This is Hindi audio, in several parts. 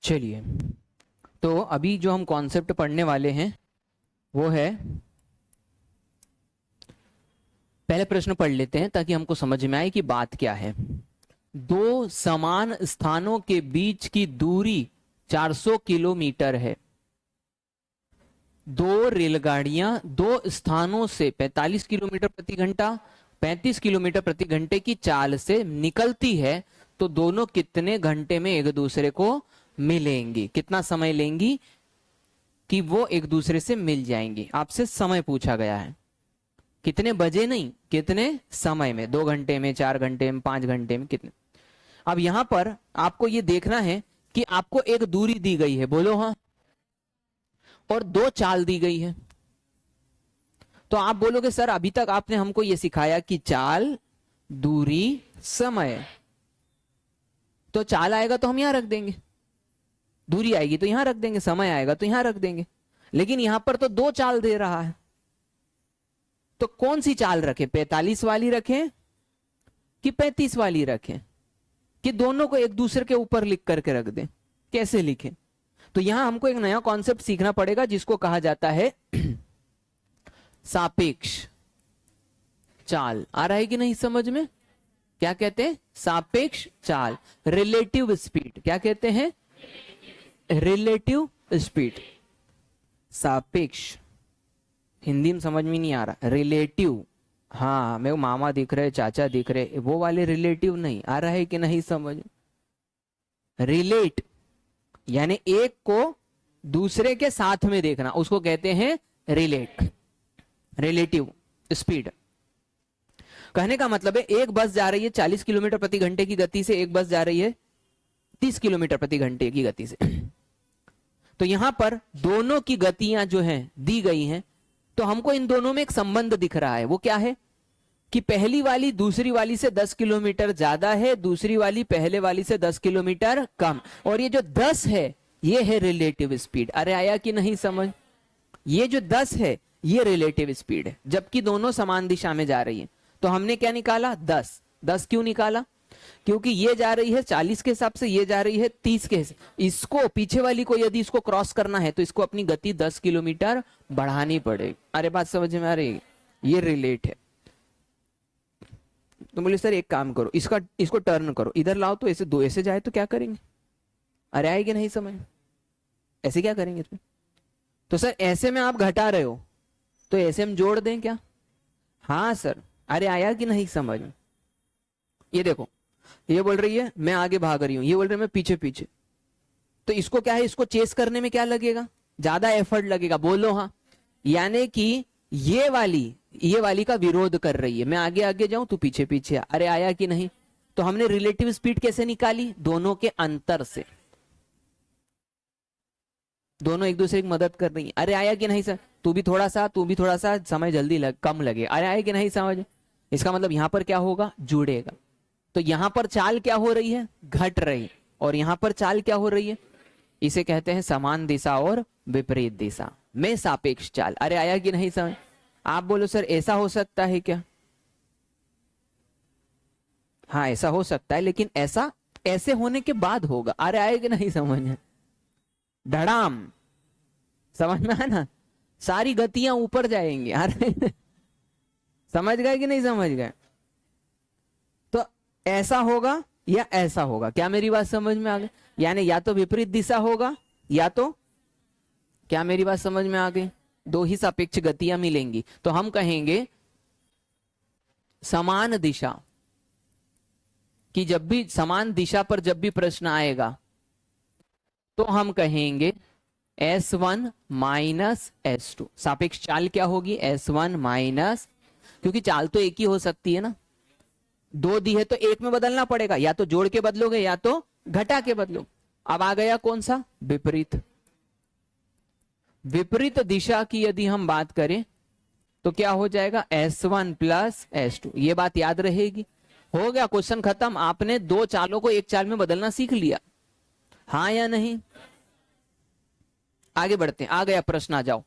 चलिए, तो अभी जो हम कॉन्सेप्ट पढ़ने वाले हैं वो है, पहले प्रश्न पढ़ लेते हैं ताकि हमको समझ में आए कि बात क्या है। दो समान स्थानों के बीच की दूरी 400 किलोमीटर है। दो रेलगाड़ियां दो स्थानों से 45 किलोमीटर प्रति घंटा 35 किलोमीटर प्रति घंटे की चाल से निकलती है, तो दोनों कितने घंटे में एक दूसरे को मिलेंगी? कितना समय लेंगी कि वो एक दूसरे से मिल जाएंगी? आपसे समय पूछा गया है, कितने बजे नहीं, कितने समय में, 2 घंटे में, 4 घंटे में, 5 घंटे में, कितने। अब यहां पर आपको ये देखना है कि आपको एक दूरी दी गई है, बोलो हाँ, और दो चाल दी गई है। तो आप बोलोगे सर अभी तक आपने हमको ये सिखाया कि चाल, दूरी, समय। तो चाल आएगा तो हम यहां रख देंगे, दूरी आएगी तो यहां रख देंगे, समय आएगा तो यहां रख देंगे। लेकिन यहां पर तो दो चाल दे रहा है, तो कौन सी चाल रखें? 45 वाली रखें कि 35 वाली रखें, कि दोनों को एक दूसरे के ऊपर लिख करके रख दें? कैसे लिखें? तो यहां हमको एक नया कॉन्सेप्ट सीखना पड़ेगा जिसको कहा जाता है सापेक्ष चाल। आ रहा है कि नहीं समझ में? क्या कहते हैं? सापेक्ष चाल, रिलेटिव स्पीड। क्या कहते हैं? Relative speed. सापेक्ष हिंदी में समझ में नहीं आ रहा, रिलेटिव। हाँ, मेरे को मामा दिख रहे, चाचा दिख रहे, वो वाले रिलेटिव नहीं। आ रहा है कि नहीं समझ? रिलेट यानी एक को दूसरे के साथ में देखना, उसको कहते हैं रिलेट, रिलेटिव स्पीड। कहने का मतलब है एक बस जा रही है 40 किलोमीटर प्रति घंटे की गति से, एक बस जा रही है 30 किलोमीटर प्रति घंटे की गति से। तो यहां पर दोनों की गतियां जो हैं दी गई हैं, तो हमको इन दोनों में एक संबंध दिख रहा है। वो क्या है कि पहली वाली दूसरी वाली से 10 किलोमीटर ज्यादा है, दूसरी वाली पहले वाली से 10 किलोमीटर कम। और ये जो 10 है ये है रिलेटिव स्पीड। अरे आया कि नहीं समझ? ये जो 10 है ये रिलेटिव स्पीड है, जबकि दोनों समान दिशा में जा रही है। तो हमने क्या निकाला? 10। 10 क्यों निकाला? क्योंकि ये जा रही है 40 के हिसाब से, ये जा रही है 30 के हिसाब। इसको, पीछे वाली को यदि इसको क्रॉस करना है तो इसको अपनी गति 10 किलोमीटर बढ़ानी पड़ेगी। अरे बात समझ में आ रही है? ये रिलेट है। तो बोले सर एक काम करो, इसको टर्न करो, इधर लाओ, तो ऐसे दो ऐसे जाए तो क्या करेंगे? अरे आएगी नहीं समझ? ऐसे क्या करेंगे इसमें? तो सर ऐसे में आप घटा रहे हो, तो ऐसे हम जोड़ दें क्या? हाँ सर। अरे आया कि नहीं समझ? ये देखो, ये बोल रही है मैं आगे भाग रही हूं, ये बोल रही है मैं पीछे पीछे। तो इसको क्या है, इसको चेस करने में क्या लगेगा? ज्यादा एफर्ट लगेगा, बोलो हाँ। यानी कि ये वाली का विरोध कर रही है, मैं आगे आगे जाऊं तू पीछे पीछे। अरे आया कि नहीं? तो हमने रिलेटिव स्पीड कैसे निकाली? दोनों के अंतर से। दोनों एक दूसरे की मदद कर रही है। अरे आया कि नहीं सर? तू भी थोड़ा सा, समय जल्दी कम लगे। अरे आया कि नहीं समझ? इसका मतलब यहां पर क्या होगा? जुड़ेगा। तो यहां पर चाल क्या हो रही है? घट रही। और यहां पर चाल क्या हो रही है? इसे कहते हैं समान दिशा और विपरीत दिशा में सापेक्ष चाल। अरे आया कि नहीं समझ? आप बोलो सर ऐसा हो सकता है क्या? हाँ ऐसा हो सकता है, लेकिन ऐसा ऐसे होने के बाद होगा। अरे आया कि नहीं समझ? धड़ाम, समझ में है ना? सारी गतियां ऊपर जाएंगी। अरे समझ गए कि नहीं समझ गए? तो ऐसा होगा या ऐसा होगा? क्या मेरी बात समझ में आ गई? यानी या तो विपरीत दिशा होगा या तो, क्या मेरी बात समझ में आ गई? दो ही सापेक्ष गतियां मिलेंगी। तो हम कहेंगे समान दिशा कि जब भी समान दिशा पर जब भी प्रश्न आएगा तो हम कहेंगे S1 माइनस S2। सापेक्ष चाल क्या होगी? S1 माइनस, क्योंकि चाल तो एक ही हो सकती है ना, दो दी है तो एक में बदलना पड़ेगा, या तो जोड़ के बदलोगे या तो घटा के बदलो। अब आ गया कौन सा? विपरीत। विपरीत दिशा की यदि हम बात करें तो क्या हो जाएगा? S1 plus S2। ये बात याद रहेगी। हो गया, क्वेश्चन खत्म। आपने दो चालों को एक चाल में बदलना सीख लिया, हाँ या नहीं? आगे बढ़ते हैं। आ गया प्रश्न, आ जाओ।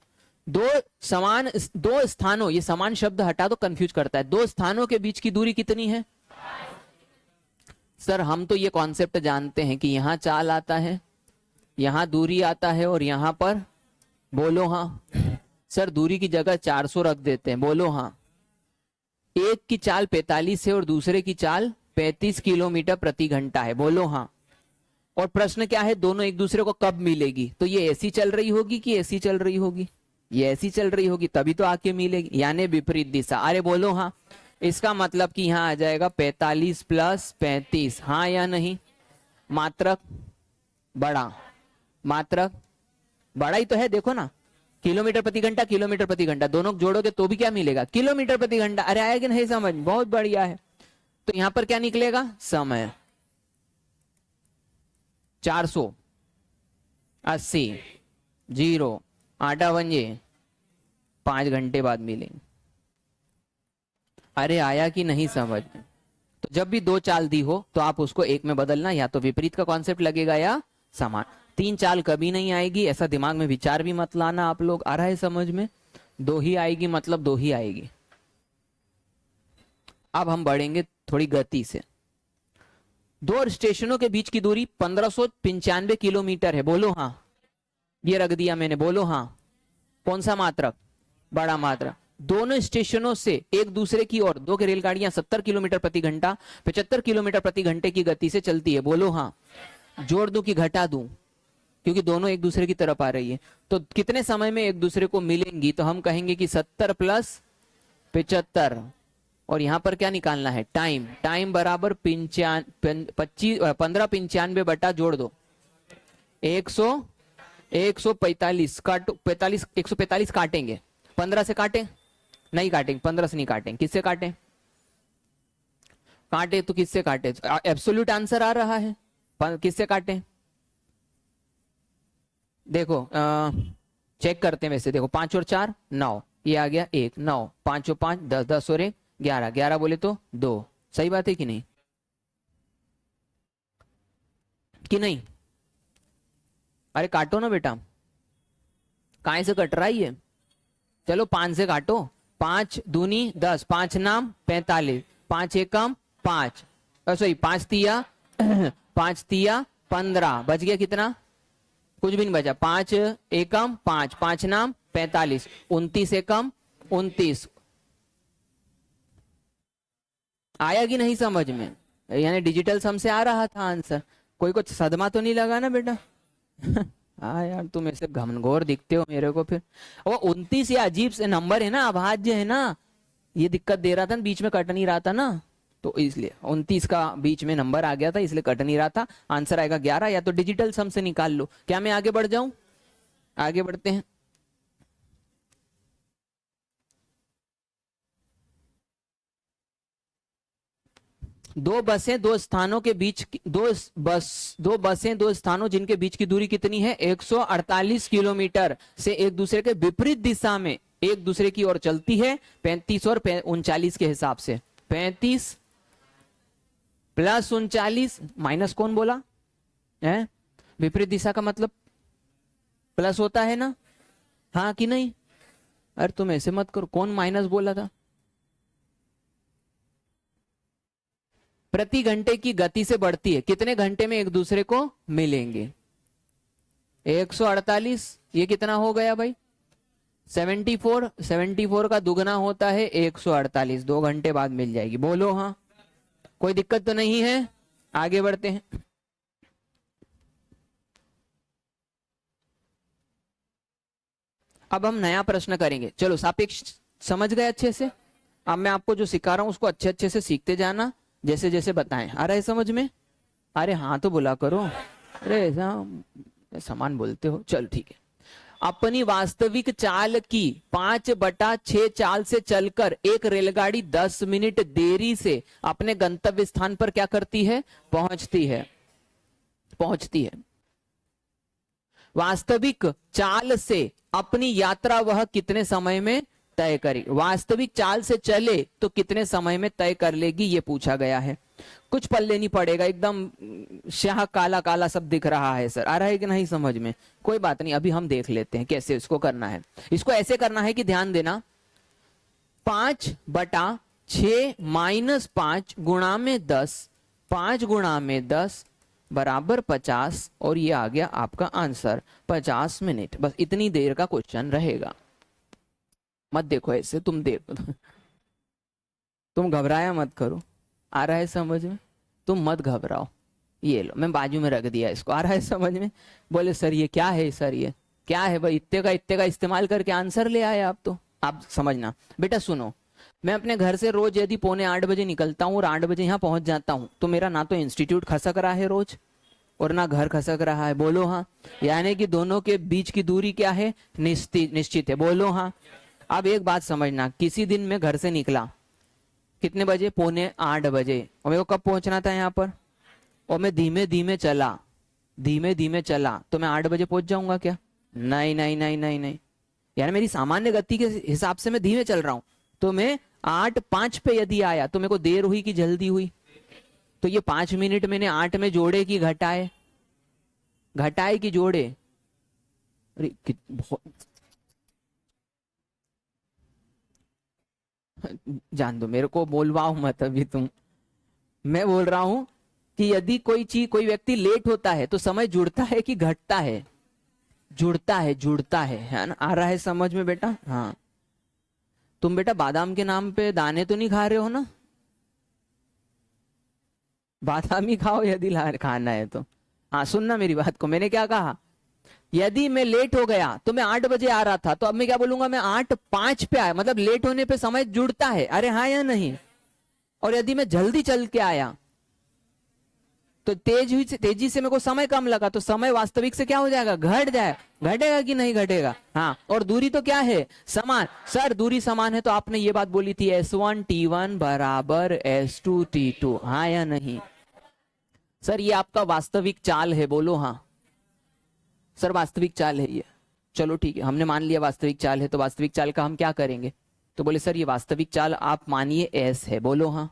दो स्थानों, ये समान शब्द हटा दो, कंफ्यूज करता है। दो स्थानों के बीच की दूरी कितनी है? सर हम तो ये कॉन्सेप्ट जानते हैं कि यहां चाल आता है यहां दूरी आता है और यहां पर, बोलो हाँ। सर दूरी की जगह 400 रख देते हैं, बोलो हाँ। एक की चाल 45 है और दूसरे की चाल 35 किलोमीटर प्रति घंटा है, बोलो हाँ। और प्रश्न क्या है, दोनों एक दूसरे को कब मिलेगी? तो ये ऐसी चल रही होगी कि ऐसी चल रही होगी? ये ऐसी चल रही होगी, तभी तो आके मिलेगी, यानी विपरीत दिशा। अरे बोलो हाँ। इसका मतलब कि यहाँ आ जाएगा 45 प्लस 35, हाँ या नहीं? मात्रक बड़ा, मात्रक बड़ा ही तो है, देखो ना। किलोमीटर प्रति घंटा, किलोमीटर प्रति घंटा दोनों जोड़ोगे तो भी क्या मिलेगा? किलोमीटर प्रति घंटा। अरे आया कि नहीं समझ? बहुत बढ़िया है। तो यहां पर क्या निकलेगा? समय 480 जीरो, आटा बन 5 घंटे बाद मिलेंगे। अरे आया कि नहीं समझ? तो जब भी दो चाल दी हो तो आप उसको एक में बदलना, या तो विपरीत का कॉन्सेप्ट लगेगा या समान। 3 चाल कभी नहीं आएगी, ऐसा दिमाग में विचार भी मत लाना आप लोग। आ रहा है समझ में? 2 ही आएगी, मतलब 2 ही आएगी। अब हम बढ़ेंगे थोड़ी गति से। 2 स्टेशनों के बीच की दूरी 1595 किलोमीटर है, बोलो हाँ। ये रख दिया मैंने, बोलो हाँ। कौन सा मात्रक? बड़ा मात्रक। दोनों स्टेशनों से एक दूसरे की ओर 2 रेलगाड़ियां 70 किलोमीटर प्रति घंटा 75 किलोमीटर प्रति घंटे की गति से चलती है, बोलो हाँ। जोड़ दूं कि घटा दूं? क्योंकि दोनों एक दूसरे की तरफ आ रही है, तो कितने समय में एक दूसरे को मिलेंगी? तो हम कहेंगे कि 70 प्लस 75, और यहां पर क्या निकालना है? टाइम। टाइम बराबर 1595 बटा जोड़ दो 145 काटो, 45 145 काटेंगे, 15 से काटें? नहीं काटेंगे, 15 से नहीं काटेंगे। किससे काटें? काटे तो किससे काटे? एब्सोल्यूट आंसर आ रहा है, किससे काटें? देखो चेक करते हैं वैसे। देखो 5 और 4 9, ये आ गया 1, 9 5 और 5 10, 10 और 1 11, 11 बोले तो 2। सही बात है कि नहीं? कि नहीं? अरे काटो ना बेटा, काय से कट रहा है ये? चलो 5 से काटो। 5 दूनी 10, 5 नाम 45, 5 एकम 5, सॉरी 5 तिया 5 तिया 15, बच गया कितना? कुछ भी नहीं बचा। 5 एकम 5, 5 नाम 45, 29 एकम 29। आया कि नहीं समझ में? यानी डिजिटल सम से आ रहा था आंसर। कोई कुछ सदमा तो नहीं लगा ना बेटा? हाँ यार, तुम ऐसे घमनघोर दिखते हो मेरे को फिर। वो 29 ये अजीब से नंबर है ना, अभाज्य है ना, ये दिक्कत दे रहा था, बीच में कट नहीं रहा था ना, तो इसलिए 29 का बीच में नंबर आ गया था, इसलिए कट नहीं रहा था। आंसर आएगा 11, या तो डिजिटल सम से निकाल लो। क्या मैं आगे बढ़ जाऊं? आगे बढ़ते हैं। दो बसें दो स्थानों के बीच, दो बसें दो स्थानों जिनके बीच की दूरी कितनी है? 148 किलोमीटर से एक दूसरे के विपरीत दिशा में एक दूसरे की ओर चलती है 35 और 39 के हिसाब से। 35 प्लस 39 माइनस कौन बोला है? विपरीत दिशा का मतलब प्लस होता है ना, हाँ कि नहीं? अरे तुम ऐसे मत करो, कौन माइनस बोला था? प्रति घंटे की गति से बढ़ती है, कितने घंटे में एक दूसरे को मिलेंगे? 148, ये कितना हो गया भाई? 74, 74 का दुगना होता है 148, 2 घंटे बाद मिल जाएगी, बोलो हाँ। कोई दिक्कत तो नहीं है? आगे बढ़ते हैं। अब हम नया प्रश्न करेंगे। चलो सापेक्ष समझ गए अच्छे से? अब मैं आपको जो सिखा रहा हूं उसको अच्छे अच्छे से सीखते जाना, जैसे जैसे बताएं। आ रहा है समझ में? अरे हाँ तो बोला करो, अरे ऐसा सामान बोलते हो। चल ठीक है। अपनी वास्तविक चाल की 5/6 चाल से चलकर एक रेलगाड़ी 10 मिनट देरी से अपने गंतव्य स्थान पर क्या करती है? पहुंचती है। वास्तविक चाल से अपनी यात्रा वह कितने समय में तय करेगी? वास्तविक चाल से चले तो कितने समय में तय कर लेगी, ये पूछा गया है। कुछ पल्ले नहीं पड़ेगा, एकदम शाह काला काला सब दिख रहा है सर। आ रहा है कि नहीं समझ में? कोई बात नहीं, अभी हम देख लेते हैं कैसे इसको करना है। इसको ऐसे करना है कि ध्यान देना, 5/6 - 5 गुणा में 10, 5 गुणा में 10 बराबर 50 और ये आ गया आपका आंसर 50 मिनट। बस इतनी देर का क्वेश्चन रहेगा। मत देखो ऐसे, तुम देखो तुम घबराया मत करो। आ रहा है समझ में? तुम मत घबराओ। ये लो, मैं बाजू में रख दिया इसको। आ रहा है समझ में? बोले सर ये क्या है, सर ये क्या है भाई, इतने का इस्तेमाल करके आंसर ले आए आप तो। आप समझना बेटा, सुनो, मैं अपने घर से रोज यदि 7:45 निकलता हूँ और 8 बजे यहाँ पहुंच जाता हूँ, तो मेरा ना तो इंस्टीट्यूट खसक रहा है रोज और ना घर खसक रहा है। बोलो हाँ। यानी कि दोनों के बीच की दूरी क्या है? निश्चित है। बोलो हाँ। अब एक बात समझना, किसी दिन मैं घर से निकला कितने बजे? 7:45 बजे, और मेरे को कब पहुंचना था यहाँ पर? और मैं धीमे धीमे चला तो मैं 8 बजे पहुंच जाऊंगा क्या? नहीं नहीं नहीं नहीं नहीं। यानी मेरी सामान्य गति के हिसाब से मैं धीमे चल रहा हूं, तो मैं 8:05 पे यदि आया तो मेरे को देर हुई कि जल्दी हुई? तो ये 5 मिनट मैंने 8 में जोड़े कि घटाए? घटाए कि जोड़े? अरे जान दो, मेरे को बोलवाओ मत अभी तुम। मैं बोल रहा हूं कि यदि कोई व्यक्ति लेट होता है तो समय जुड़ता है कि घटता है? जुड़ता है ना? आ रहा है समझ में बेटा? हाँ। तुम बेटा बादाम के नाम पे दाने तो नहीं खा रहे हो ना? बादाम ही खाओ यदि खाना है तो। हाँ सुनना मेरी बात को, मैंने क्या कहा? यदि मैं लेट हो गया तो मैं 8 बजे आ रहा था, तो अब मैं क्या बोलूंगा? मैं 8:05 पे आया, मतलब लेट होने पे समय जुड़ता है। अरे हाँ या नहीं? और यदि मैं जल्दी चल के आया तो तेजी से मेरे को समय कम लगा, तो समय वास्तविक से क्या हो जाएगा? घटेगा कि नहीं घटेगा? हाँ। और दूरी तो क्या है? समान। सर दूरी समान है तो आपने ये बात बोली थी S1 T1 बराबर S2 T2, हाँ या नहीं? सर ये आपका वास्तविक चाल है। बोलो हाँ। सर वास्तविक चाल है ये। चलो ठीक है, हमने मान लिया वास्तविक चाल है, तो वास्तविक चाल का हम क्या करेंगे? तो बोले सर ये वास्तविक चाल आप मानिए S है। बोलो हाँ।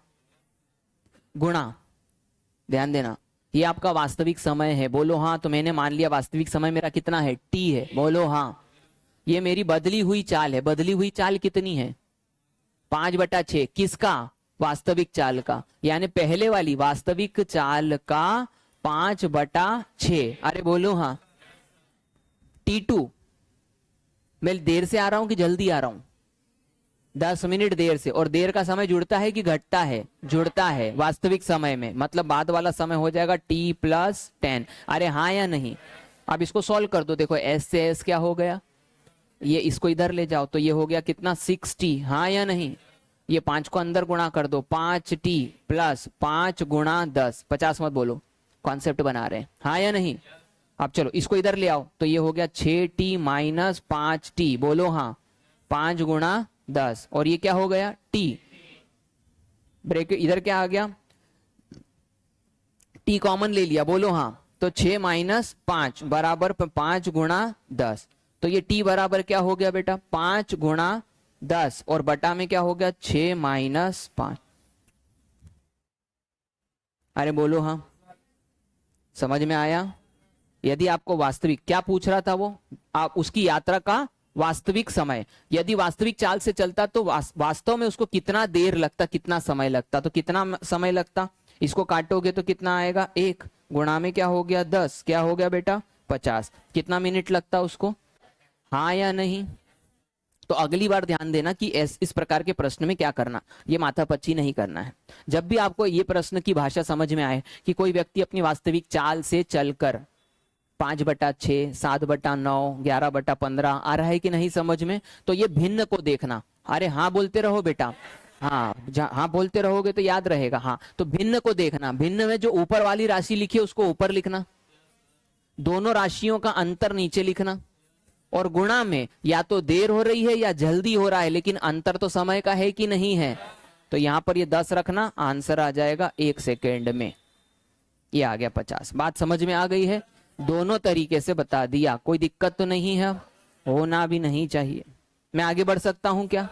गुणा, ध्यान देना, ये आपका वास्तविक समय है। बोलो हाँ। तो मैंने मान लिया वास्तविक समय मेरा कितना है? T है। बोलो हाँ। ये मेरी बदली हुई चाल है। बदली हुई चाल कितनी है? 5/6। किसका? वास्तविक चाल का। यानी पहले वाली वास्तविक चाल का 5/6। अरे बोलो हाँ। T2 मैं देर से आ रहा हूं कि जल्दी आ रहा हूं? 10 मिनट देर से। और देर का समय जुड़ता है कि घटता है? जुड़ता है वास्तविक समय में, मतलब बाद वाला समय हो जाएगा T+10। अरे हाँ या नहीं? अब इसको सॉल्व कर दो। देखो S से S क्या हो गया? ये इसको इधर ले जाओ तो ये हो गया कितना? 60। हाँ या नहीं? ये 5 को अंदर गुणा कर दो, 5T + 5 × 10, 50 मत बोलो, कॉन्सेप्ट बना रहे हैं। हाँ या नहीं? अब चलो इसको इधर ले आओ तो ये हो गया 6T - 5T। बोलो हाँ। 5 × 10 और ये क्या हो गया? T। ब्रेक इधर क्या आ गया? T कॉमन ले लिया। बोलो हाँ। तो 6 - 5 बराबर 5 × 10। तो ये T बराबर क्या हो गया बेटा? 5 × 10 और बटा में क्या हो गया? 6 - 5। अरे बोलो हाँ। समझ में आया? यदि आपको वास्तविक क्या पूछ रहा था वो, आप उसकी यात्रा का वास्तविक समय, यदि वास्तविक चाल से चलता तो वास्तव में उसको कितना देर लगता, कितना समय लगता? तो कितना समय लगता? इसको काटोगे तो कितना आएगा? 1 गुणा में क्या हो गया? 10, क्या हो गया बेटा? 50। कितना मिनट लगता उसको? हाँ या नहीं? तो अगली बार ध्यान देना कि इस प्रकार के प्रश्न में क्या करना, ये माथापच्ची नहीं करना है। जब भी आपको ये प्रश्न की भाषा समझ में आए कि कोई व्यक्ति अपनी वास्तविक चाल से चलकर 5/6, 7/9, 11/15 आ रहा है कि नहीं समझ में, तो ये भिन्न को देखना। अरे हाँ बोलते रहो बेटा। हाँ हाँ बोलते रहोगे तो याद रहेगा। हाँ तो भिन्न को देखना। भिन्न में जो ऊपर वाली राशि लिखी है उसको ऊपर लिखना, दोनों राशियों का अंतर नीचे लिखना, और गुणा में या तो देर हो रही है या जल्दी हो रहा है, लेकिन अंतर तो समय का है कि नहीं है? तो यहां पर ये 10 रखना, आंसर आ जाएगा 1 सेकेंड में। ये आ गया 50। बात समझ में आ गई है? दोनों तरीके से बता दिया, कोई दिक्कत तो नहीं है? होना भी नहीं चाहिए। मैं आगे बढ़ सकता हूं क्या?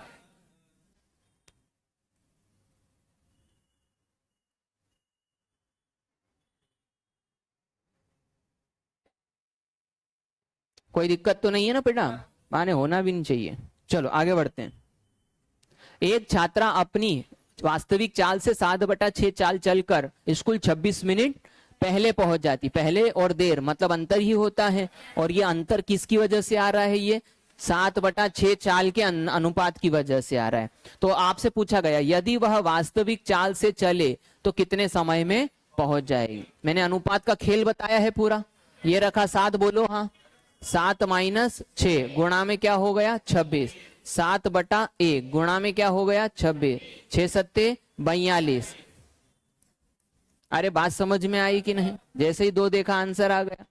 कोई दिक्कत तो नहीं है ना बेटा? माने होना भी नहीं चाहिए। चलो आगे बढ़ते हैं। एक छात्रा अपनी वास्तविक चाल से 7/6 चाल चलकर स्कूल 26 मिनट पहले पहुंच जाती, पहले और देर मतलब अंतर ही होता है। और ये अंतर किसकी वजह से आ रहा है? ये 7/6 चाल के अनुपात की वजह से आ रहा है। तो आपसे पूछा गया यदि वह वास्तविक चाल से चले तो कितने समय में पहुंच जाएगी। मैंने अनुपात का खेल बताया है पूरा। ये रखा 7, बोलो हाँ। 7 - 6 गुणा में क्या हो गया? 26। 7/1 गुणा में क्या हो गया? 26। 6 सत्ते 42। अरे बात समझ में आई कि नहीं? जैसे ही 2 देखा आंसर आ गया।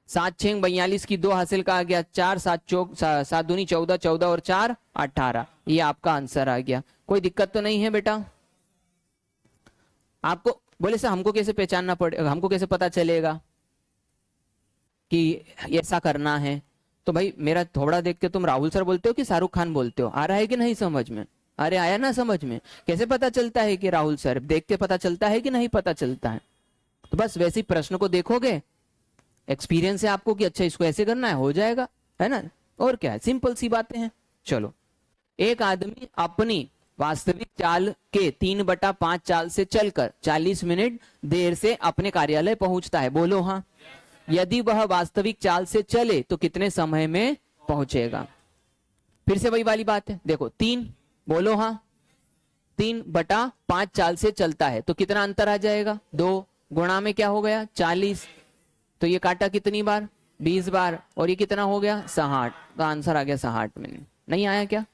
7 6 42 की 2 हासिल का आ गया 4, 7 दूनी 14, 14 और 4 18। ये आपका आंसर आ गया। कोई दिक्कत तो नहीं है बेटा? आपको बोले सर हमको कैसे पहचानना पड़ेगा, हमको कैसे पता चलेगा कि ऐसा करना है? तो भाई मेरा थोड़ा देख के तुम राहुल सर बोलते हो कि शाहरुख खान बोलते हो? आ रहा है कि नहीं समझ में? अरे आया ना समझ में? कैसे पता चलता है कि राहुल सर? देख के पता चलता है कि नहीं पता चलता है? तो बस वैसे ही प्रश्न को देखोगे, एक्सपीरियंस है आपको कि अच्छा इसको ऐसे करना है, हो जाएगा, है ना? और क्या है, सिंपल सी बातें हैं। चलो, एक आदमी अपनी वास्तविक चाल के 3/5 चाल से चलकर 40 मिनट देर से अपने कार्यालय पहुंचता है। बोलो हाँ। यदि वह वास्तविक चाल से चले तो कितने समय में पहुंचेगा? फिर से वही वाली बात है, देखो 3, बोलो हाँ। 3/5 चाल से चलता है तो कितना अंतर आ जाएगा? 2 गुणा में क्या हो गया? 40। तो ये काटा कितनी बार? 20 बार। और ये कितना हो गया? 60। तो आंसर आ गया 60 मिनट। नहीं आया क्या?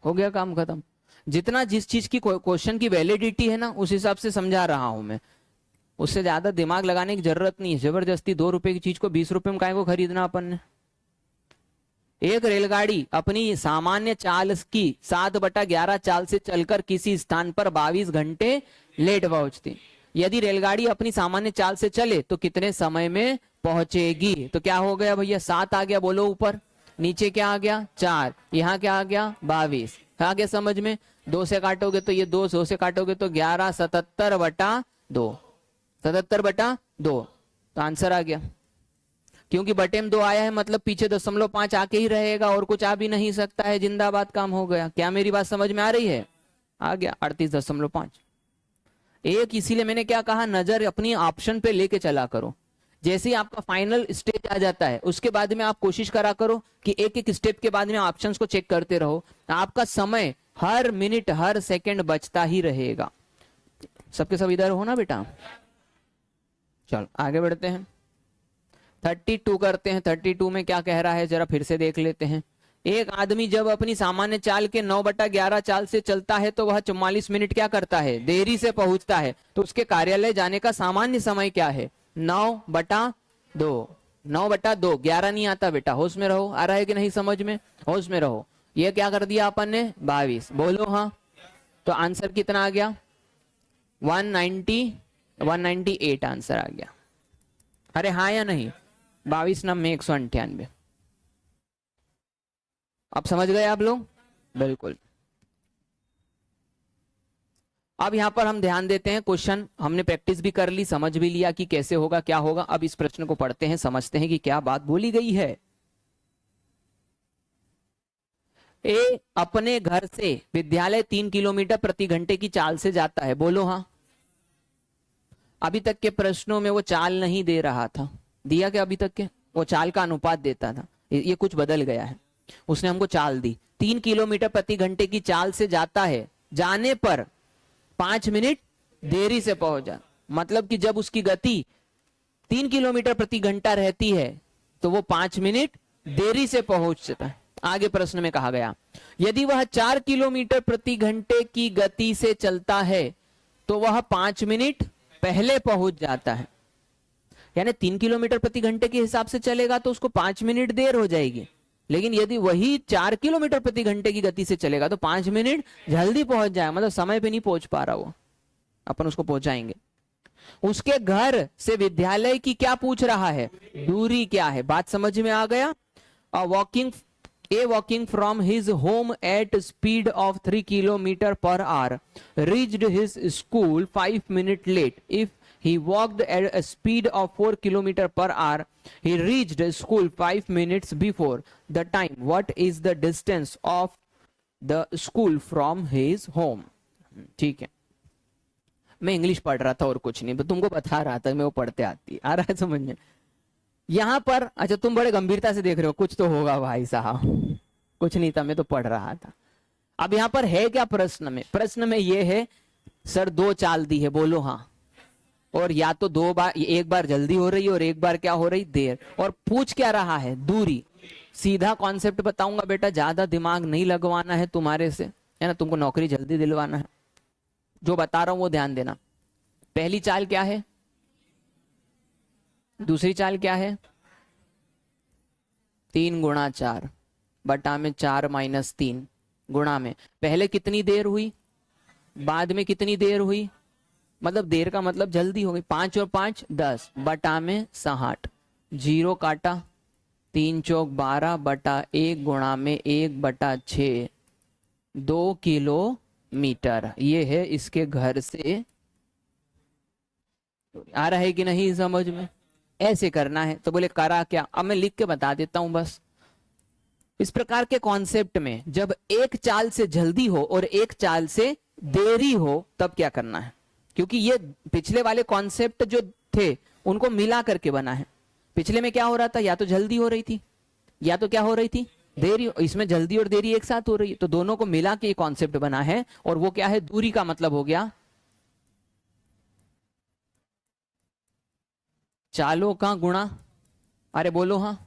हो गया काम खत्म। जितना जिस चीज की क्वेश्चन की वैलिडिटी है ना उस हिसाब से समझा रहा हूं मैं। उससे ज्यादा दिमाग लगाने की जरूरत नहीं है। जबरदस्ती 2 रुपए की चीज को 20 रुपए में काहे को खरीदना अपन ने? एक रेलगाड़ी अपनी सामान्य चाल की 7/11 चाल से चलकर किसी स्थान पर 22 घंटे लेट पहुंचती। यदि रेलगाड़ी अपनी सामान्य चाल से चले तो कितने समय में पहुंचेगी? तो क्या हो गया भैया? 7 आ गया, बोलो ऊपर। नीचे क्या आ गया? 4। यहाँ क्या आ गया? 22। आ गया समझ में? 2 से काटोगे तो ये 2 से काटोगे तो 11, 77/2। 77/2 तो आंसर आ गया। क्योंकि बटे में 2 आया है मतलब पीछे 0.5 आके ही रहेगा और कुछ आ भी नहीं सकता है। जिंदाबाद, काम हो गया। क्या मेरी बात समझ में आ रही है? आ गया 38.5। एक इसीलिए मैंने क्या कहा, नजर अपनी ऑप्शन पे लेके चला करो। जैसे ही आपका फाइनल स्टेज आ जाता है उसके बाद में आप कोशिश करा करो कि एक एक स्टेप के बाद में ऑप्शंस को चेक करते रहो। आपका समय हर मिनट हर सेकंड बचता ही रहेगा। सबके सब इधर हो ना बेटा? चलो आगे बढ़ते हैं। 32 करते हैं। 32 में क्या कह रहा है जरा फिर से देख लेते हैं। एक आदमी जब अपनी सामान्य चाल के 9/11 चाल से चलता है तो वह 44 मिनट क्या करता है? देरी से पहुंचता है। तो उसके कार्यालय जाने का सामान्य समय क्या है? 9/2। 9/2। 11 नहीं आता बेटा, होश में रहो। आ रहा है कि नहीं समझ में? होश में रहो। ये क्या कर दिया अपन ने? 22। बोलो हाँ। तो आंसर कितना आ गया? 198 आंसर आ गया। अरे हाँ या नहीं? 22 नम में 198। अब समझ गए आप लोग? बिल्कुल। अब यहां पर हम ध्यान देते हैं। क्वेश्चन हमने प्रैक्टिस भी कर ली, समझ भी लिया कि कैसे होगा क्या होगा। अब इस प्रश्न को पढ़ते हैं, समझते हैं कि क्या बात बोली गई है। ए अपने घर से विद्यालय 3 किलोमीटर प्रति घंटे की चाल से जाता है। बोलो हाँ। अभी तक के प्रश्नों में वो चाल नहीं दे रहा था, दिया क्या? अभी तक के वो चाल का अनुपात देता था। ये कुछ बदल गया है। उसने हमको चाल दी। 3 किलोमीटर प्रति घंटे की चाल से जाता है, जाने पर 5 मिनट देरी से पहुंच जा। मतलब कि जब उसकी गति 3 किलोमीटर प्रति घंटा रहती है तो वो 5 मिनट देरी से पहुंचता है। आगे प्रश्न में कहा गया यदि वह 4 किलोमीटर प्रति घंटे की गति से चलता है तो वह 5 मिनट पहले पहुंच जाता है। यानी 3 किलोमीटर प्रति घंटे के हिसाब से चलेगा तो उसको 5 मिनट देर हो जाएगी। लेकिन यदि वही 4 किलोमीटर प्रति घंटे की गति से चलेगा तो 5 मिनट जल्दी पहुंच जाए। मतलब समय पे नहीं पहुंच पा रहा वो, अपन उसको पहुंचाएंगे। उसके घर से विद्यालय की क्या पूछ रहा है? दूरी क्या है? बात समझ में आ गया? walking from his home at speed of 3 kilometer per hour reached his school 5 minutes late. If he walked at a speed of 4 kilometer per hour, he reached school 5 minutes before the time. What is the distance of the school from his home? ठीक है, मैं इंग्लिश पढ़ रहा था और कुछ नहीं, तो तुमको बता रहा था, मैं वो पढ़ते आती, आ रहा है समझ में? यहाँ पर अच्छा तुम बड़े गंभीरता से देख रहे हो, कुछ तो होगा भाई साहब। कुछ नहीं था, मैं तो पढ़ रहा था। अब यहाँ पर है क्या प्रश्न में? प्रश्न में ये है सर 2 चाल दी है, बोलो हाँ। और या तो 2 बार, एक बार जल्दी हो रही है और एक बार क्या हो रही, देर। और पूछ क्या रहा है, दूरी। सीधा कॉन्सेप्ट बताऊंगा बेटा, ज्यादा दिमाग नहीं लगवाना है तुम्हारे से, है ना, तुमको नौकरी जल्दी दिलवाना है। जो बता रहा हूं वो ध्यान देना। पहली चाल क्या है, दूसरी चाल क्या है, 3 गुणा 4 बटा में 4 माइनस 3 गुणा में पहले कितनी देर हुई, बाद में कितनी देर हुई, मतलब देर का मतलब जल्दी हो गई। 5 और 5 10 बटा में 60, 0 काटा, 3 चौक 12 बटा 1 गुणा में 1 बटा 6, 2 किलोमीटर। ये है इसके घर से। आ रहा है कि नहीं समझ में? ऐसे करना है। तो बोले करा क्या, अब मैं लिख के बता देता हूं बस। इस प्रकार के कॉन्सेप्ट में जब एक चाल से जल्दी हो और एक चाल से देरी हो तब क्या करना है, क्योंकि ये पिछले वाले कॉन्सेप्ट जो थे उनको मिला करके बना है। पिछले में क्या हो रहा था, या तो जल्दी हो रही थी या तो क्या हो रही थी, देरी। इसमें जल्दी और देरी एक साथ हो रही है, तो दोनों को मिला के ये कॉन्सेप्ट बना है। और वो क्या है, दूरी का मतलब हो गया चालों का गुणा। अरे बोलो हाँ,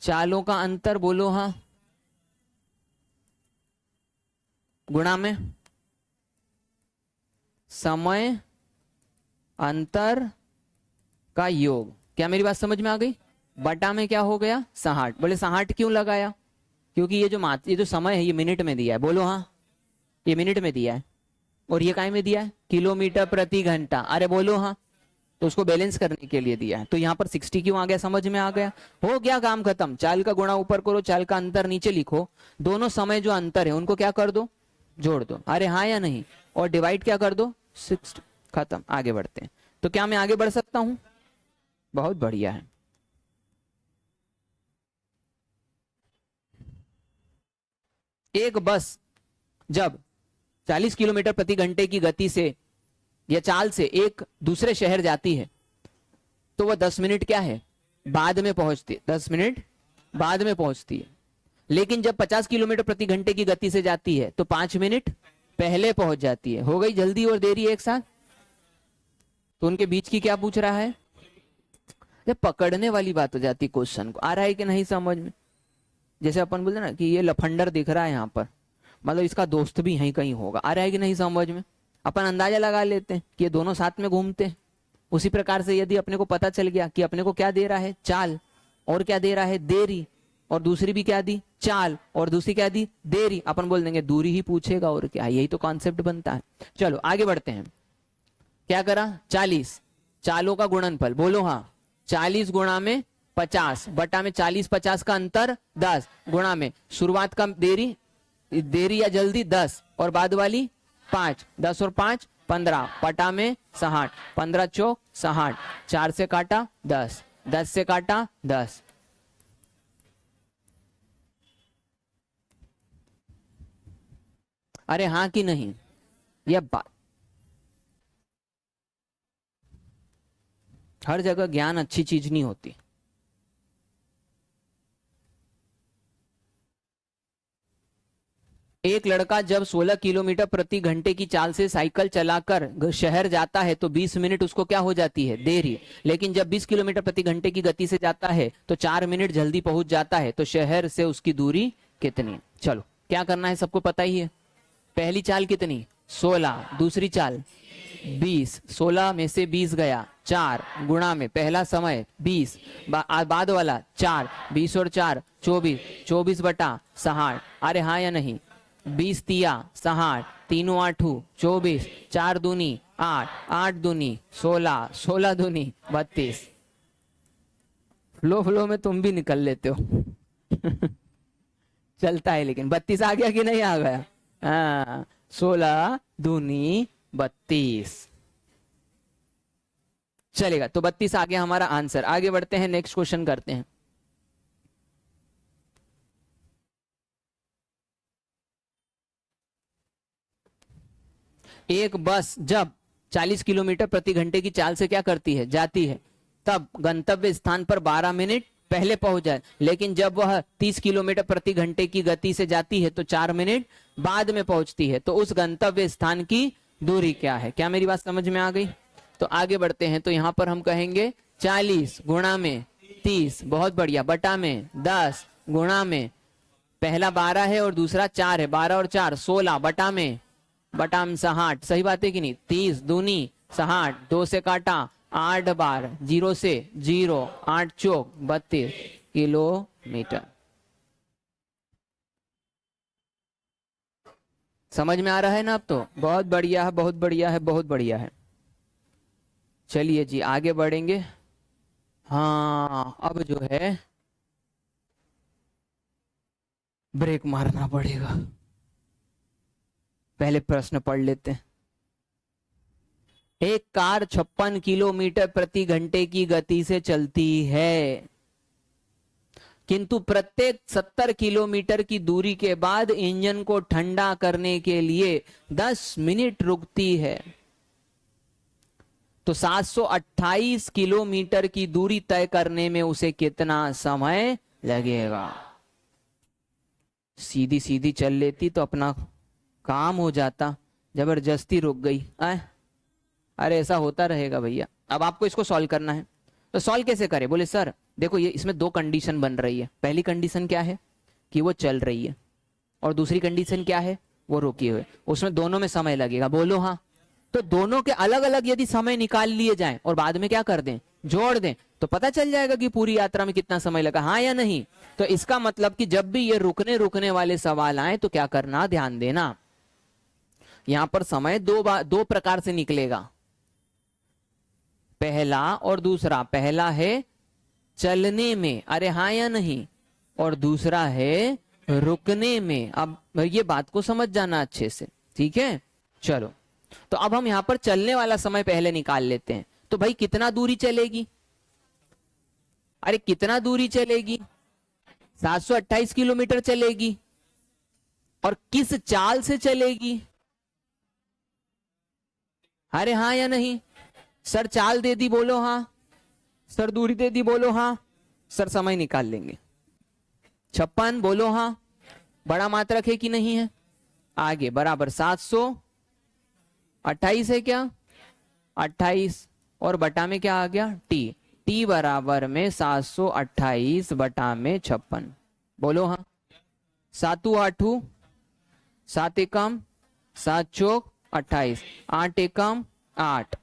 चालों का अंतर, बोलो हाँ, गुणा में समय अंतर का योग। क्या मेरी बात समझ में आ गई? बटा में क्या हो गया, 60। बोले 60 क्यों लगाया, क्योंकि ये जो समय है ये मिनट में दिया है, बोलो हाँ, ये मिनट में दिया है। और ये काय में दिया है, किलोमीटर प्रति घंटा। अरे बोलो हाँ, तो उसको बैलेंस करने के लिए दिया है। तो यहाँ पर 60 क्यों आ गया, समझ में आ गया? हो गया काम खत्म। चाल का गुणा ऊपर करो, चाल का अंतर नीचे लिखो, दोनों समय जो अंतर है उनको क्या कर दो, जोड़ दो। अरे हाँ या नहीं? और डिवाइड क्या कर दो, 60। खत्म, आगे बढ़ते हैं। तो क्या मैं आगे बढ़ सकता हूं? बहुत बढ़िया है। एक बस जब 40 किलोमीटर प्रति घंटे की गति से या चाल से एक दूसरे शहर जाती है तो वह 10 मिनट क्या है, बाद में पहुंचती है। 10 मिनट बाद में पहुंचती है। लेकिन जब 50 किलोमीटर प्रति घंटे की गति से जाती है तो 5 मिनट पहले पहुंच जाती है। हो गई जल्दी और देरी एक साथ। तो उनके बीच की क्या पूछ रहा है, जब पकड़ने वाली बात हो जाती क्वेश्चन को। आ रहा है कि नहीं समझ में? जैसे अपन बोलते ना कि ये लफंडर दिख रहा है यहाँ पर, मतलब इसका दोस्त भी यहीं कहीं होगा। आ रहा है कि नहीं समझ में? अपन अंदाजा लगा लेते हैं कि ये दोनों साथ में घूमते हैं। उसी प्रकार से यदि अपने को पता चल गया कि अपने को क्या दे रहा है, चाल, और क्या दे रहा है, देरी, और दूसरी भी क्या दी, चाल, और दूसरी क्या दी, देरी, अपन बोल देंगे दूरी ही पूछेगा और क्या। यही तो कॉन्सेप्ट बनता है। चलो आगे बढ़ते हैं। क्या करा, 40 चालों का गुणनफल, बोलो हाँ, 40 गुणा में 50 बटा में 40 50 का अंतर 10 गुणा में शुरुआत का देरी या जल्दी 10 और बाद वाली 5, 10 और 5 15 बटा में 60, 15 चौक 60, 4 से काटा 10, 10 से काटा 10। अरे हाँ कि नहीं? यह बात हर जगह ज्ञान अच्छी चीज नहीं होती। एक लड़का जब 16 किलोमीटर प्रति घंटे की चाल से साइकिल चलाकर शहर जाता है तो 20 मिनट उसको क्या हो जाती है, देरी। लेकिन जब 20 किलोमीटर प्रति घंटे की गति से जाता है तो 4 मिनट जल्दी पहुंच जाता है। तो शहर से उसकी दूरी कितनी? चलो क्या करना है, सबको पता ही है। पहली चाल कितनी, 16, दूसरी चाल 20, 16 में से 20 गया 4 गुणा में पहला समय 20 बाद वाला 4, 20 और 4 24, 24 बटा 60। अरे हाँ या नहीं? 20 तिया 60, तीनों 8 24, 4 दूनी 8, 8 दूनी 16, 16 दूनी 32। फ्लो में तुम भी निकल लेते हो। चलता है, लेकिन 32 आ गया कि नहीं आ गया? हाँ, 16 दूनी 32 चलेगा। तो 32 आ गया हमारा आंसर। आगे बढ़ते हैं, नेक्स्ट क्वेश्चन करते हैं। एक बस जब 40 किलोमीटर प्रति घंटे की चाल से क्या करती है, जाती है, तब गंतव्य स्थान पर 12 मिनट पहले पहुंच जाए, लेकिन जब वह 30 किलोमीटर प्रति घंटे की गति से जाती है तो 4 मिनट बाद में पहुंचती है। तो उस गंतव्य स्थान की दूरी क्या है? क्या मेरी बात समझ में आ गई? तो आगे बढ़ते हैं। तो यहां पर हम कहेंगे 40 गुणा में 30, बहुत बढ़िया, बटा में 10 गुणा में, पहला 12 है और दूसरा 4 है, 12 और 4 16, बटा में 60। सही बात है कि नहीं? 30 दूनी 60, 2 से काटा 8 बार, 0 से 0, 8 चौक 32 किलोमीटर। समझ में आ रहा है ना? अब तो बहुत बढ़िया है, बहुत बढ़िया है, बहुत बढ़िया है। चलिए जी आगे बढ़ेंगे। हाँ अब जो है ब्रेक मारना पड़ेगा, पहले प्रश्न पढ़ लेते हैं। एक कार 56 किलोमीटर प्रति घंटे की गति से चलती है, किंतु प्रत्येक 70 किलोमीटर की दूरी के बाद इंजन को ठंडा करने के लिए 10 मिनट रुकती है। तो 728 किलोमीटर की दूरी तय करने में उसे कितना समय लगेगा? सीधी सीधी चल लेती तो अपना काम हो जाता, जबरदस्ती रुक गई। अरे ऐसा होता रहेगा भैया। अब आपको इसको सॉल्व करना है, तो सॉल्व कैसे करें? बोले सर देखो ये इसमें 2 कंडीशन बन रही है। पहली कंडीशन क्या है कि वो चल रही है, और दूसरी कंडीशन क्या है, वो रुकी हुई। उसमें दोनों में समय लगेगा। बोलो हाँ। तो दोनों के अलग अलग यदि समय निकाल लिए जाएं और बाद में क्या कर दें, जोड़ दें, तो पता चल जाएगा कि पूरी यात्रा में कितना समय लगा, हाँ या नहीं? तो इसका मतलब कि जब भी ये रुकने वाले सवाल आए तो क्या करना, ध्यान देना। यहां पर समय दो प्रकार से निकलेगा, पहला और दूसरा। पहला है चलने में, अरे हाँ या नहीं, और दूसरा है रुकने में। अब ये बात को समझ जाना अच्छे से, ठीक है? चलो तो अब हम यहां पर चलने वाला समय पहले निकाल लेते हैं। तो भाई कितना दूरी चलेगी? अरे कितना दूरी चलेगी? 728 किलोमीटर चलेगी। और किस चाल से चलेगी? अरे हाँ या नहीं? सर चाल दे दी, बोलो हाँ। सर दूरी दे दी, बोलो हाँ। सर समय निकाल लेंगे। 56, बोलो हाँ। बड़ा मात्रक है कि नहीं है? आगे बराबर 728 है क्या? 28 और बटा में क्या आ गया, टी। टी बराबर में 728 बटा में 56। बोलो हाँ। 7 8 7 एकम 7 चौक 28, 8 एकम 8,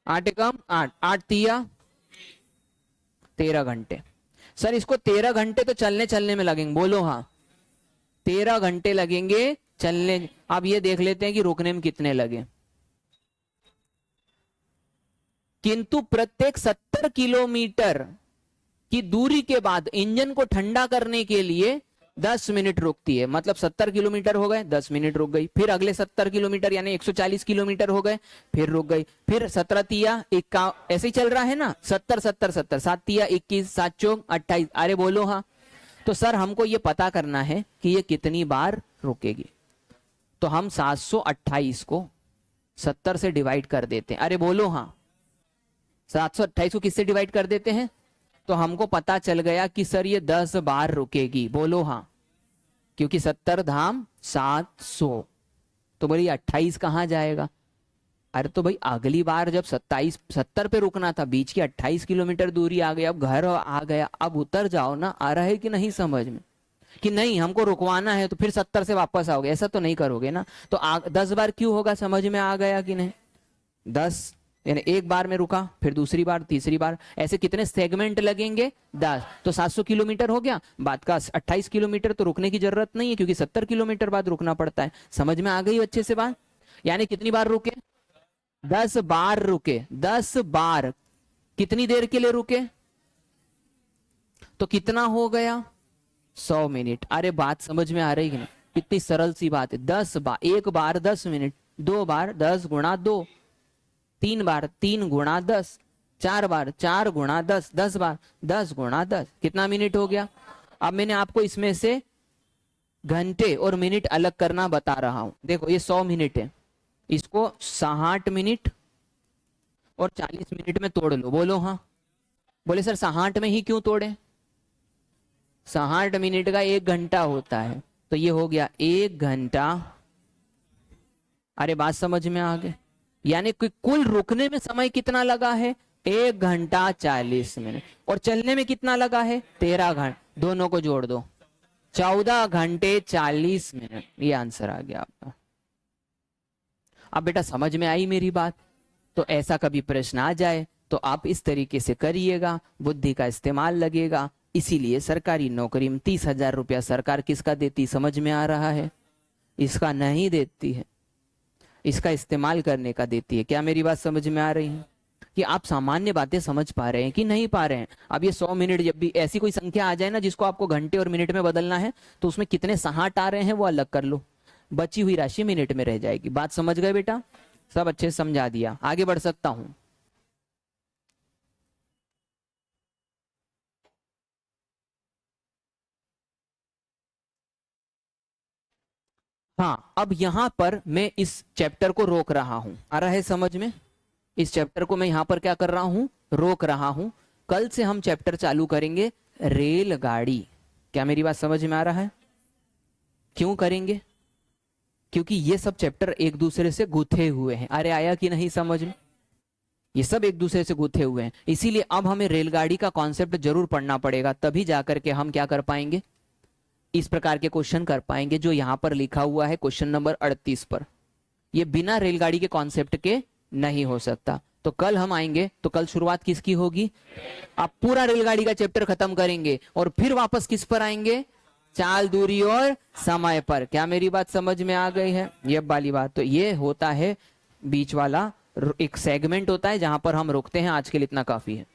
8 एकम 8, 8 तिया 13 घंटे। सर इसको 13 घंटे तो चलने में लगेंगे, बोलो हाँ। 13 घंटे लगेंगे चलने। अब ये देख लेते हैं कि रुकने में कितने लगे। किंतु प्रत्येक 70 किलोमीटर की दूरी के बाद इंजन को ठंडा करने के लिए 10 मिनट रुकती है। मतलब 70 किलोमीटर हो गए, 10 मिनट रुक गई। फिर अगले 70 किलोमीटर यानी 140 किलोमीटर हो गए, फिर रुक गई। फिर 17 तिया 51, ऐसे ही चल रहा है ना, 70 70 70, 7 तिया 21, 7 चौक 28। अरे बोलो हाँ। तो सर हमको ये पता करना है कि ये कितनी बार रुकेगी। तो हम 728 को 70 से डिवाइड कर देते हैं। अरे बोलो हाँ। 728 को किससे डिवाइड कर देते हैं? तो हमको पता चल गया कि सर ये 10 बार रुकेगी। बोलो हाँ, क्योंकि 70 धाम 700। तो बोलिए 28 कहां जाएगा? अरे तो भाई अगली बार जब 70 पे रुकना था, बीच की 28 किलोमीटर दूरी आ गई, अब घर आ गया, अब उतर जाओ ना। आ रहा है कि नहीं समझ में? कि नहीं हमको रुकवाना है तो फिर 70 से वापस आओगे, ऐसा तो नहीं करोगे ना। तो 10 बार क्यों होगा? समझ में आ गया कि नहीं? 10 यानी एक बार में रुका, फिर दूसरी बार, तीसरी बार, ऐसे कितने सेगमेंट लगेंगे? 10। तो 700 किलोमीटर हो गया। बाद का 28 किलोमीटर तो रुकने की जरूरत नहीं है, क्योंकि 70 किलोमीटर बाद रुकना पड़ता है। समझ में आ गई अच्छे से बात? यानी कितनी बार रुके? 10 बार रुके। 10 बार कितनी देर के लिए रुके? तो कितना हो गया? 100 मिनट। अरे बात समझ में आ रही है? कितनी सरल सी बात है। 10 बार, एक बार 10 मिनट, 2 बार 10 गुणा 2, 3 बार 3 गुणा 10, 4 बार 4 गुणा 10, 10 बार 10 गुणा 10, कितना मिनट हो गया? अब मैंने आपको इसमें से घंटे और मिनट अलग करना बता रहा हूं। देखो ये 100 मिनट है, इसको 60 मिनट और 40 मिनट में तोड़ लो। बोलो हाँ। बोले सर 60 में ही क्यों तोड़े? 60 मिनट का 1 घंटा होता है, तो ये हो गया 1 घंटा। अरे बात समझ में आ गई? यानी कि कुल रुकने में समय कितना लगा है? 1 घंटा 40 मिनट। और चलने में कितना लगा है? 13 घंटे। दोनों को जोड़ दो, 14 घंटे 40 मिनट। ये आंसर आ गया आपका। अब बेटा समझ में आई मेरी बात? तो ऐसा कभी प्रश्न आ जाए तो आप इस तरीके से करिएगा, बुद्धि का इस्तेमाल लगेगा। इसीलिए सरकारी नौकरी में 30,000 रुपया सरकार किसका देती? समझ में आ रहा है? इसका नहीं देती है, इसका इस्तेमाल करने का देती है। क्या मेरी बात समझ में आ रही है? कि आप सामान्य बातें समझ पा रहे हैं कि नहीं पा रहे हैं? अब ये 100 मिनट, जब भी ऐसी कोई संख्या आ जाए ना जिसको आपको घंटे और मिनट में बदलना है, तो उसमें कितने 60 आ रहे हैं वो अलग कर लो, बची हुई राशि मिनट में रह जाएगी। बात समझ गए बेटा? सब अच्छे से समझा दिया, आगे बढ़ सकता हूं। हाँ, अब यहां पर मैं इस चैप्टर को रोक रहा हूं। आ रहा है समझ में? इस चैप्टर को मैं यहां पर क्या कर रहा हूं? रोक रहा हूं। कल से हम चैप्टर चालू करेंगे रेलगाड़ी। क्या मेरी बात समझ में आ रहा है? क्यों करेंगे? क्योंकि ये सब चैप्टर एक दूसरे से गुथे हुए हैं। अरे आया कि नहीं समझ में? ये सब एक दूसरे से गुथे हुए हैं, इसीलिए अब हमें रेलगाड़ी का कॉन्सेप्ट जरूर पढ़ना पड़ेगा, तभी जाकर के हम क्या कर पाएंगे? इस प्रकार के क्वेश्चन कर पाएंगे जो यहां पर लिखा हुआ है क्वेश्चन नंबर 38 पर। ये बिना रेलगाड़ी के कॉन्सेप्ट के नहीं हो सकता। तो कल हम आएंगे, तो कल शुरुआत किसकी होगी? आप पूरा रेलगाड़ी का चैप्टर खत्म करेंगे और फिर वापस किस पर आएंगे? चाल, दूरी और समय पर। क्या मेरी बात समझ में आ गई है? ये वाली बात। तो ये होता है बीच वाला एक सेगमेंट होता है जहां पर हम रुकते हैं। आज के लिए इतना काफी है।